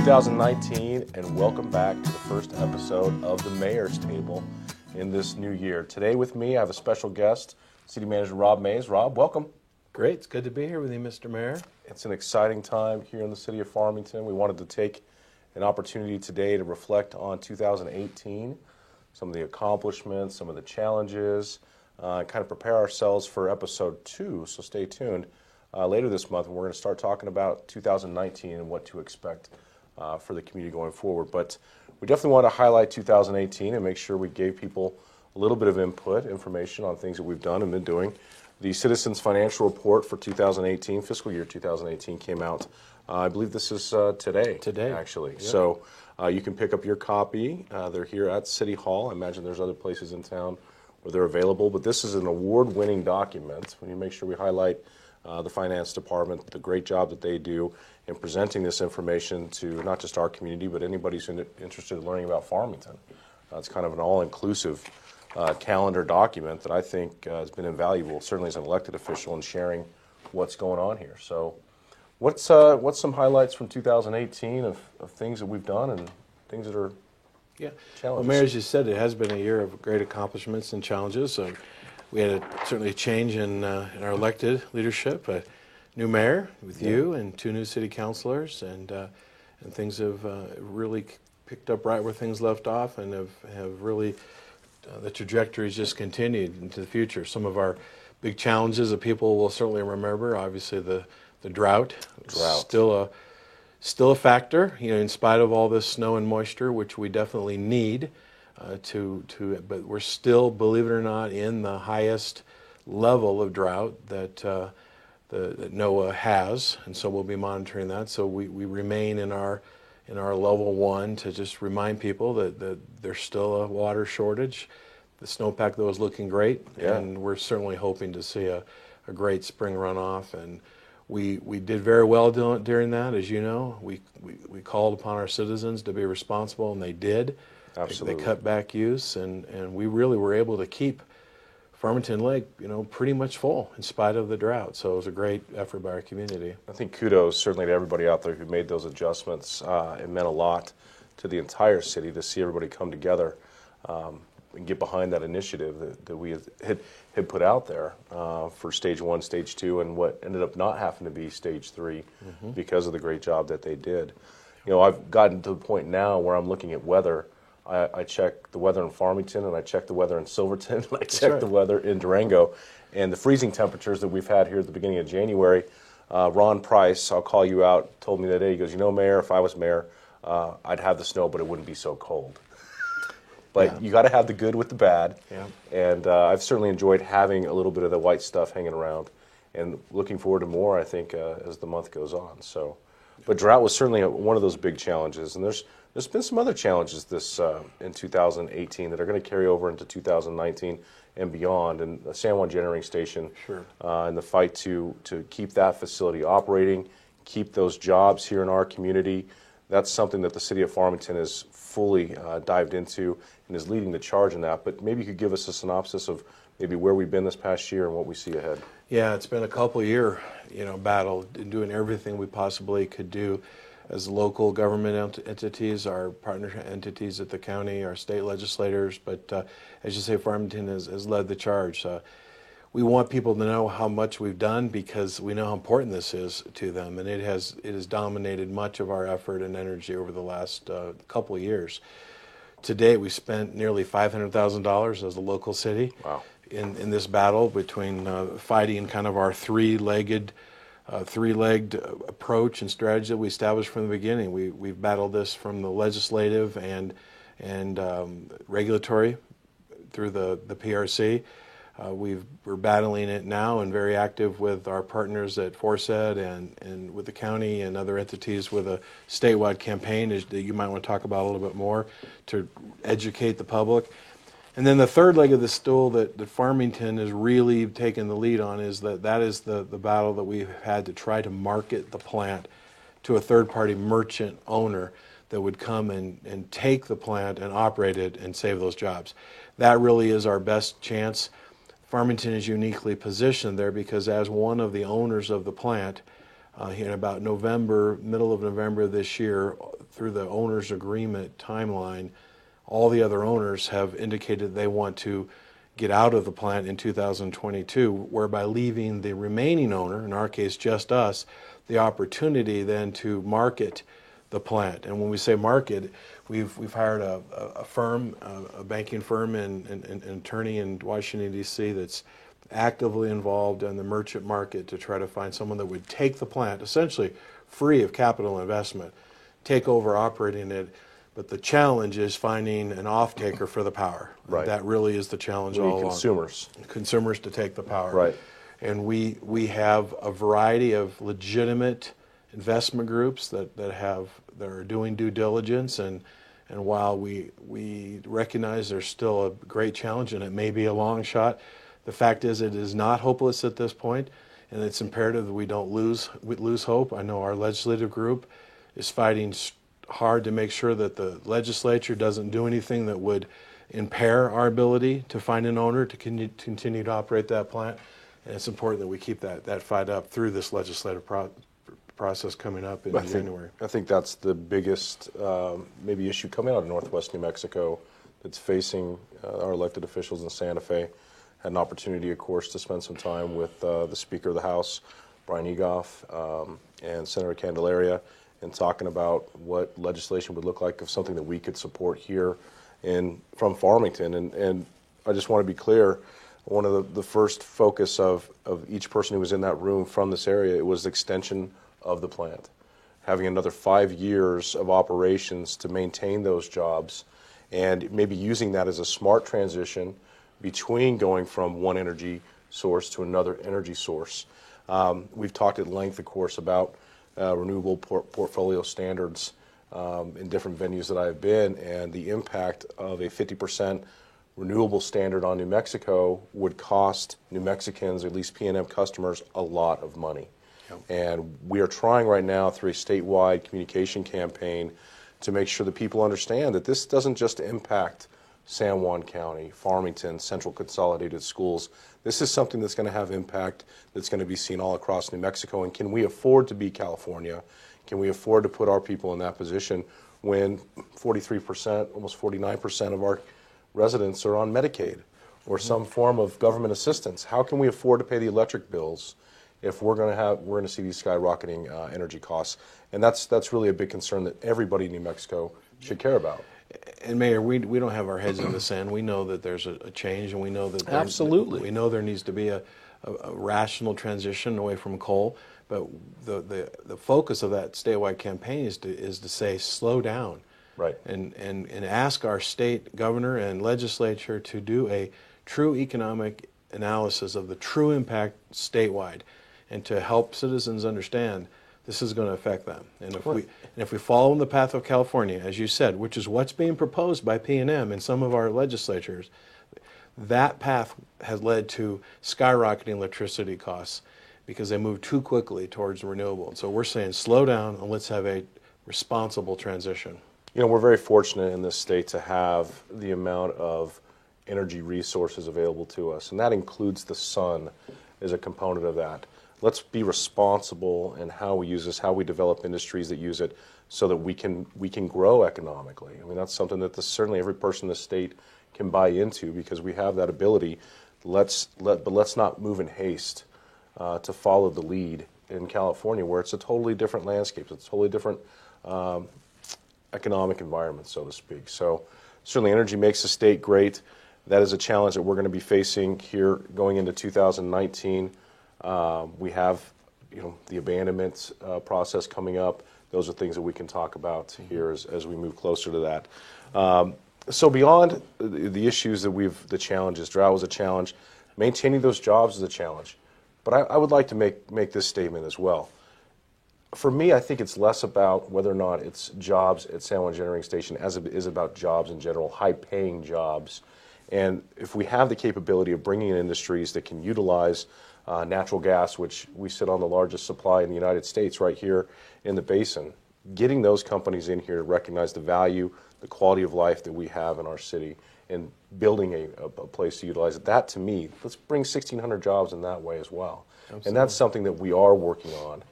2019, and welcome back to the first episode of the Mayor's Table in this new year. Today with me, I have a special guest, City Manager Rob Mays. Rob, welcome. Great. It's good to be here with you, Mr. Mayor. It's an exciting time here in the city of Farmington. We wanted to take an opportunity today to reflect on 2018, some of the accomplishments, some of the challenges, kind of prepare ourselves for episode 2, so stay tuned. Later this month, we're going to start talking about 2019 and what to expect for the community going forward. But we definitely want to highlight 2018 and make sure we gave people a little bit of input, information on things that we've done and been doing. The Citizens Financial Report for 2018, fiscal year 2018, came out. I believe this is today. Today. Actually. Yep. So you can pick up your copy. They're here at City Hall. I imagine there's other places in town where they're available. But this is an award-winning document. We make sure we highlight the finance department, the great job that they do in presenting this information to not just our community, but anybody who's interested in learning about Farmington. It's kind of an all-inclusive calendar document that I think has been invaluable, certainly as an elected official, in sharing what's going on here. So what's some highlights from 2018 of things that we've done and things that are challenges? Well, Mayor, as you said, it has been a year of great accomplishments and challenges. We had certainly a change in our elected leadership, a new mayor with you and 2 new city councilors, and things have really picked up right where things left off, and have really the trajectory's just continued into the future. Some of our big challenges that people will certainly remember, obviously the drought. Still a factor, in spite of all this snow and moisture, which we definitely need. But we're still, believe it or not, in the highest level of drought that NOAA has, and so we'll be monitoring that. So we remain in our level 1 to just remind people that there's still a water shortage. The snowpack, though, is looking great, and we're certainly hoping to see a great spring runoff. And we did very well during that, as you know. We called upon our citizens to be responsible, and they did. Absolutely. They cut back use, and we really were able to keep Farmington Lake, pretty much full in spite of the drought. So it was a great effort by our community. I think kudos certainly to everybody out there who made those adjustments. It meant a lot to the entire city to see everybody come together and get behind that initiative that we had put out there for stage 1, stage 2, and what ended up not having to be stage 3 because of the great job that they did. I've gotten to the point now where I'm looking at weather. I check the weather in Farmington, and I check the weather in Silverton, and I check the weather in Durango. And the freezing temperatures that we've had here at the beginning of January, Ron Price, I'll call you out, told me that day, he goes, Mayor, if I was mayor, I'd have the snow, but it wouldn't be so cold. But you got to have the good with the bad. Yeah. And I've certainly enjoyed having a little bit of the white stuff hanging around, and looking forward to more, I think, as the month goes on. So, but drought was certainly one of those big challenges, and there's been some other challenges this in 2018 that are going to carry over into 2019 and beyond. And the San Juan Generating Station, and the fight to keep that facility operating, keep those jobs here in our community. That's something that the city of Farmington is fully dived into and is leading the charge in that. But maybe you could give us a synopsis of maybe where we've been this past year and what we see ahead. Yeah, it's been a couple-year battle in doing everything we possibly could do as local government entities, our partner entities at the county, our state legislators. But as you say, Farmington has led the charge. We want people to know how much we've done because we know how important this is to them, and it has dominated much of our effort and energy over the last couple of years. To date, we spent nearly $500,000 as a local city in this battle between fighting kind of our three-legged approach and strategy that we established from the beginning. We've battled this from the legislative and regulatory through the PRC. We're battling it now and very active with our partners at ForSed and with the county and other entities with a statewide campaign that you might want to talk about a little bit more to educate the public. And then the third leg of the stool that Farmington has really taken the lead on is that is the battle that we've had to try to market the plant to a third-party merchant owner that would come and take the plant and operate it and save those jobs. That really is our best chance. Farmington is uniquely positioned there because as one of the owners of the plant, in about middle of November this year, through the owner's agreement timeline, all the other owners have indicated they want to get out of the plant in 2022, whereby leaving the remaining owner, in our case just us, the opportunity then to market the plant. And when we say market, we've hired a firm, a banking firm and an attorney in Washington, D.C. that's actively involved in the merchant market to try to find someone that would take the plant, essentially free of capital investment, take over operating it. But the challenge is finding an off-taker for the power. Right. That really is the challenge We need all along. Consumers to take the power. Right. And we have a variety of legitimate investment groups that are doing due diligence, and while we recognize there's still a great challenge and it may be a long shot, the fact is it is not hopeless at this point, and it's imperative that we don't lose hope. I know our legislative group is fighting hard to make sure that the legislature doesn't do anything that would impair our ability to find an owner to continue to operate that plant. And it's important that we keep that fight up through this legislative process coming up in January. I think that's the biggest maybe issue coming out of Northwest New Mexico that's facing our elected officials in Santa Fe. Had an opportunity, of course, to spend some time with the Speaker of the House, Brian Egoff, and Senator Candelaria, and talking about what legislation would look like of something that we could support here from Farmington. And I just want to be clear, one of the first focus of each person who was in that room from this area, it was the extension of the plant. Having another 5 years of operations to maintain those jobs, and maybe using that as a smart transition between going from one energy source to another energy source. We've talked at length, of course, about renewable portfolio standards in different venues that I've been, and the impact of a 50% renewable standard on New Mexico would cost New Mexicans, or at least PNM customers, a lot of money. Yep. And we are trying right now through a statewide communication campaign to make sure that people understand that this doesn't just impact San Juan County, Farmington, Central Consolidated Schools. This is something that's going to have impact that's going to be seen all across New Mexico. And can we afford to be California? Can we afford to put our people in that position when 43%, almost 49% of our residents are on Medicaid or some form of government assistance? How can we afford to pay the electric bills if we're going to see these skyrocketing energy costs? And that's really a big concern that everybody in New Mexico should care about. And Mayor, we don't have our heads in the sand. We know that there's a change, and we know that absolutely, we know there needs to be a rational transition away from coal. But the focus of that statewide campaign is to say slow down, right? And ask our state governor and legislature to do a true economic analysis of the true impact statewide, and to help citizens understand this is going to affect them. And if we follow in the path of California, as you said, which is what's being proposed by PNM and some of our legislatures, that path has led to skyrocketing electricity costs because they move too quickly towards renewable. So we're saying slow down and let's have a responsible transition. You know, we're very fortunate in this state to have the amount of energy resources available to us, and that includes the sun as a component of that. Let's be responsible in how we use this, how we develop industries that use it, so that we can grow economically. I mean, that's something that certainly every person in the state can buy into because we have that ability. But let's not move in haste to follow the lead in California, where it's a totally different landscape. It's a totally different economic environment, so to speak. So certainly energy makes the state great. That is a challenge that we're going to be facing here going into 2019. We have, the abandonment process coming up. Those are things that we can talk about here as we move closer to that. So beyond the issues the challenges, drought was a challenge, maintaining those jobs is a challenge. But I would like to make this statement as well. For me, I think it's less about whether or not it's jobs at San Juan Generating Station as it is about jobs in general, high-paying jobs. And if we have the capability of bringing in industries that can utilize natural gas, which we sit on the largest supply in the United States right here in the basin, getting those companies in here to recognize the value, the quality of life that we have in our city, and building a place to utilize it. That, to me, let's bring 1,600 jobs in that way as well. Absolutely. And that's something that we are working on.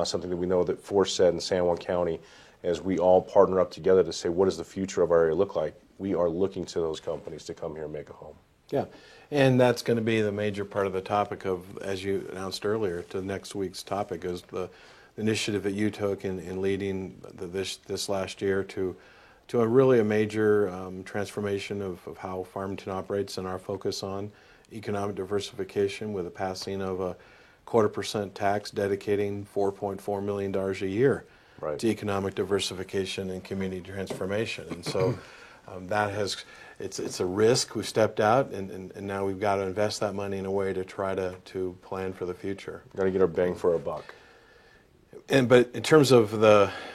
something that we know that Forsyth in San Juan County, as we all partner up together to say, what does the future of our area look like? We are looking to those companies to come here and make a home. Yeah, and that's going to be the major part of the topic of, as you announced earlier, to next week's topic is the initiative that you took in leading this last year to a major transformation of how Farmington operates and our focus on economic diversification with the passing of a 0.25% tax dedicating $4.4 million a year Right. to economic diversification and community transformation. And so it's a risk. We've stepped out, and now we've got to invest that money in a way to try to plan for the future. Got to get our bang for our buck. But in terms of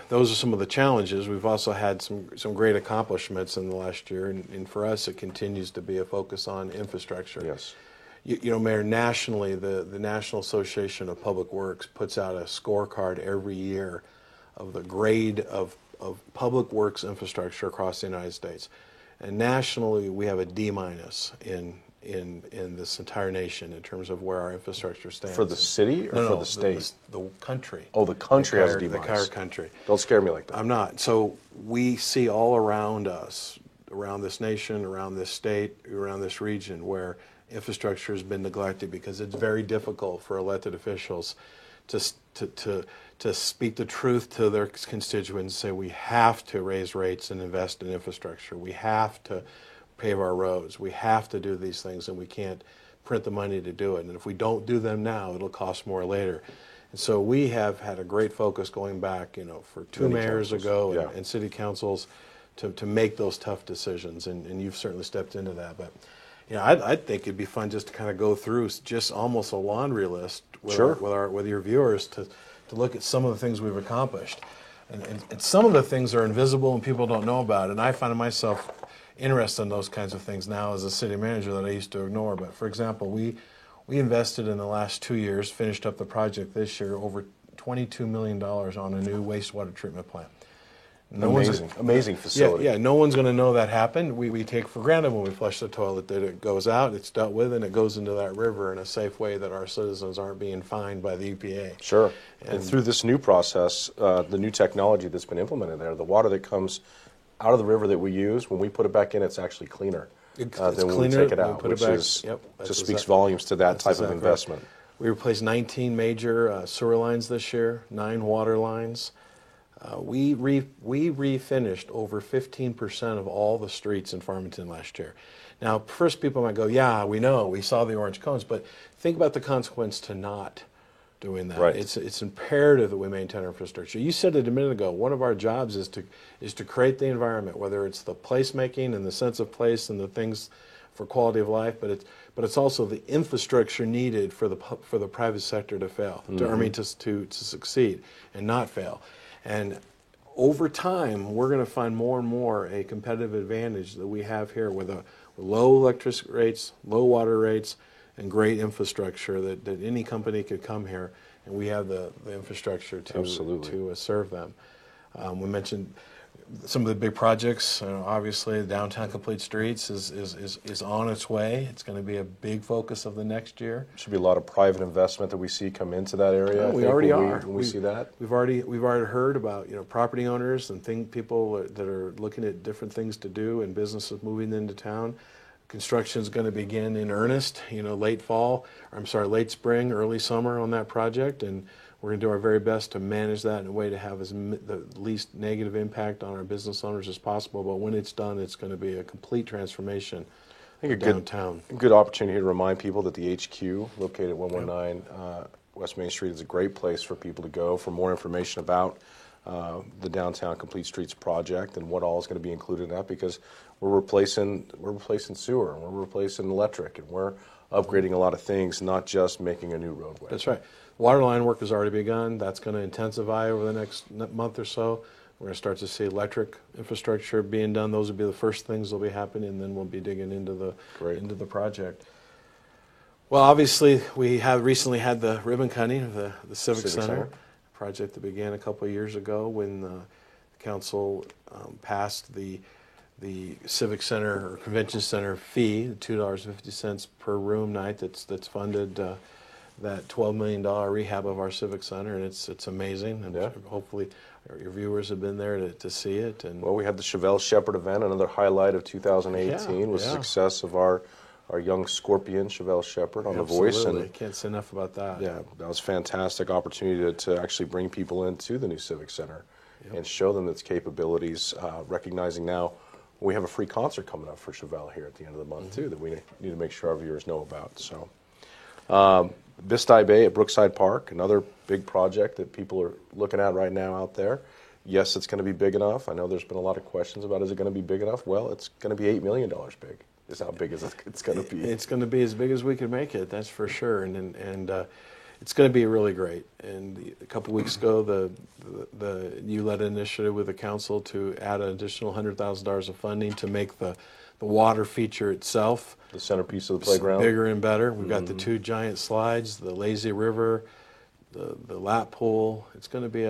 those are some of the challenges. We've also had some great accomplishments in the last year, and for us, it continues to be a focus on infrastructure. Yes. You know, Mayor, nationally, the National Association of Public Works puts out a scorecard every year of the grade of public works infrastructure across the United States. And nationally, we have a D- in this entire nation in terms of where our infrastructure stands. For the city or for the state? The country. Oh, the country has a D-. The entire country. Don't scare me like that. I'm not. So we see all around us, around this nation, around this state, around this region, where infrastructure has been neglected because it's very difficult for elected officials to speak the truth to their constituents and say we have to raise rates and invest in infrastructure. We have to pave our roads. We have to do these things, and we can't print the money to do it. And if we don't do them now, it'll cost more later. And so we have had a great focus going back, for two Many mayors councils, ago yeah. and city councils to make those tough decisions, and you've certainly stepped into that. But I think it'd be fun just to kind of go through just almost a laundry list with, Sure. with your viewers to look at some of the things we've accomplished. And some of the things are invisible and people don't know about. And I find myself interested in those kinds of things now as a city manager that I used to ignore. But for example, we invested in the last 2 years, finished up the project this year, over $22 million on a new wastewater treatment plant. Amazing facility. Yeah, no one's going to know that happened. We take for granted when we flush the toilet that it goes out, it's dealt with, and it goes into that river in a safe way that our citizens aren't being fined by the EPA. Sure. And through this new process, the new technology that's been implemented there, the water that comes out of the river that we use, when we put it back in, it's actually cleaner than when we take it out, which just speaks volumes to that type of investment. We replaced 19 major sewer lines this year, 9 water lines. We refinished over 15% of all the streets in Farmington last year. Now, first people might go, yeah, we know, we saw the orange cones, but think about the consequence to not doing that. Right. It's imperative that we maintain our infrastructure. You said it a minute ago, one of our jobs is to create the environment, whether it's the placemaking and the sense of place and the things for quality of life, but it's also the infrastructure needed for the private sector to fail, to succeed and not fail. And over time, we're going to find more and more a competitive advantage that we have here with low electricity rates, low water rates, and great infrastructure that any company could come here, and we have the infrastructure to serve them. We mentioned some of the big projects. Obviously, the Downtown Complete Streets is on its way. It's going to be a big focus of the next year. Should be a lot of private investment that we see come into that area. We already are. When we see that, we've already heard about property owners and people that are looking at different things to do and businesses moving into town. Construction is going to begin in earnest. Late spring, early summer on that project, and we're going to do our very best to manage that in a way to have the least negative impact on our business owners as possible. But when it's done, it's going to be a complete transformation of downtown. A good opportunity to remind people that the HQ, located at 119 West Main Street, is a great place for people to go for more information about the Downtown Complete Streets project and what all is going to be included in that, because we're replacing sewer, and we're replacing electric, and we're upgrading a lot of things, not just making a new roadway. That's right. Water line work has already begun. That's going to intensify over the next month or so. We're going to start to see electric infrastructure being done. Those will be the first things that will be happening, and then we'll be digging into the project. Well, obviously, we have recently had the ribbon cutting of the Civic Center project that began a couple of years ago when the council passed the Civic Center or Convention Center fee, $2.50 per room night that's funded that $12 million rehab of our Civic Center, and it's amazing. And hopefully your viewers have been there to see it. And well, we had the Chevelle Shepherd event, another highlight of 2018 was the success of our young Scorpion Chevelle Shepherd on The Voice. And can't say enough about that. Yeah, that was a fantastic opportunity to actually bring people into the new Civic Center and show them its capabilities, recognizing now we have a free concert coming up for Chevelle here at the end of the month, too, that we need to make sure our viewers know about. So, Bisti Bay at Brookside Park, another big project that people are looking at right now out there. Yes, it's going to be big enough. I know there's been a lot of questions about, is it going to be big enough? Well, it's going to be $8 million big. Is how big as it's going to be. It's going to be as big as we can make it, that's for sure. And it's going to be really great. And a couple weeks ago, you led an initiative with the council to add an additional $100,000 of funding to make the water feature itself, the centerpiece of the playground, bigger and better. We've got the 2 giant slides, the lazy river, the lap pool. It's going to be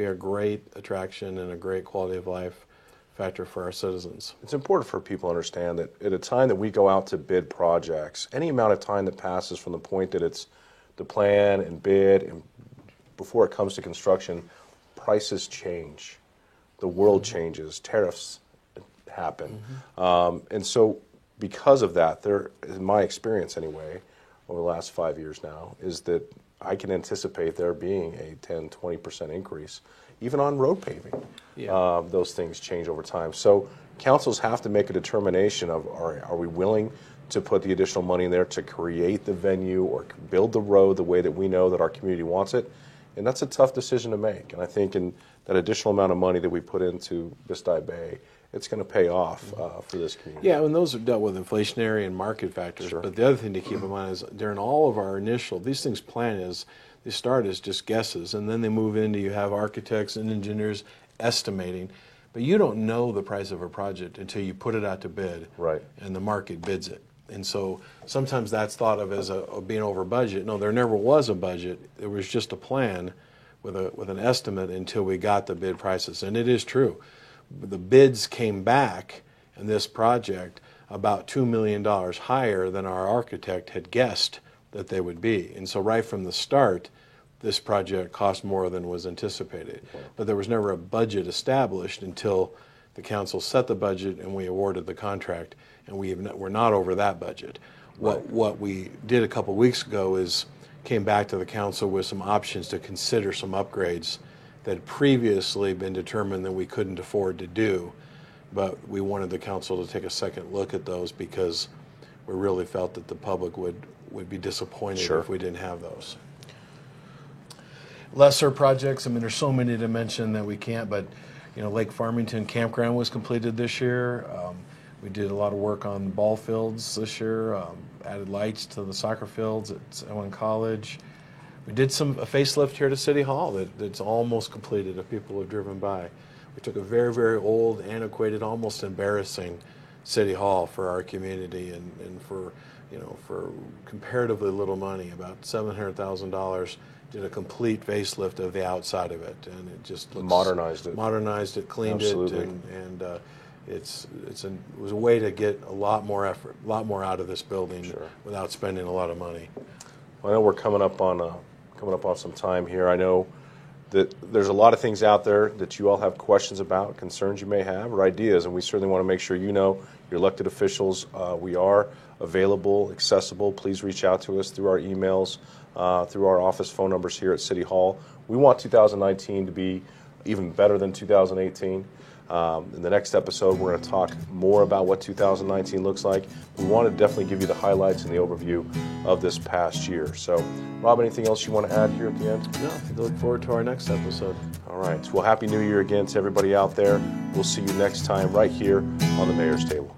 a great attraction and a great quality of life factor for our citizens. It's important for people to understand that at a time that we go out to bid projects, any amount of time that passes from the point that it's the plan and bid and before it comes to construction, prices change. The world changes. Tariffs happen. And so because of that, in my experience anyway, over the last 5 years now, is that I can anticipate there being a 10, 20% increase, even on road paving. Those things change over time. So councils have to make a determination of, are we willing to put the additional money in there to create the venue or build the road the way that we know that our community wants it? And that's a tough decision to make. And I think in that additional amount of money that we put into Bisti Bay, it's going to pay off for this community. Yeah, and those are dealt with inflationary and market factors. Sure. But the other thing to keep in mind is during all of our these things they start as just guesses, and then they move into, you have architects and engineers estimating, but you don't know the price of a project until you put it out to bid, right? And the market bids it. And so sometimes that's thought of as being over budget. No, there never was a budget. There was just a plan with an estimate until we got the bid prices. And it is true. The bids came back in this project about $2 million higher than our architect had guessed that they would be. And so right from the start, this project cost more than was anticipated. But there was never a budget established until the council set the budget and we awarded the contract, and we're not over that budget. What we did a couple weeks ago is came back to the council with some options to consider some upgrades that had previously been determined that we couldn't afford to do, but we wanted the council to take a second look at those because we really felt that the public would be disappointed if we didn't have those. Lesser projects, I mean, there's so many to mention that we can't, but Lake Farmington Campground was completed this year. We did a lot of work on ball fields this year, added lights to the soccer fields at Owen College. We did a facelift here to City Hall that's almost completed if people have driven by. We took a very, very old, antiquated, almost embarrassing City Hall for our community and for comparatively little money, about $700,000, did a complete facelift of the outside of it, and it just looks, modernized it, cleaned it, and it was a way to get a lot more out of this building without spending a lot of money. Well, I know we're coming up on some time here. I know that there's a lot of things out there that you all have questions about, concerns you may have, or ideas, and we certainly want to make sure your elected officials, we are available, accessible. Please reach out to us through our emails, through our office phone numbers here at City Hall. We want 2019 to be even better than 2018. In the next episode, we're going to talk more about what 2019 looks like. We want to definitely give you the highlights and the overview of this past year. So, Rob, anything else you want to add here at the end? No, I look forward to our next episode. All right. Well, Happy New Year again to everybody out there. We'll see you next time right here on the Mayor's Table.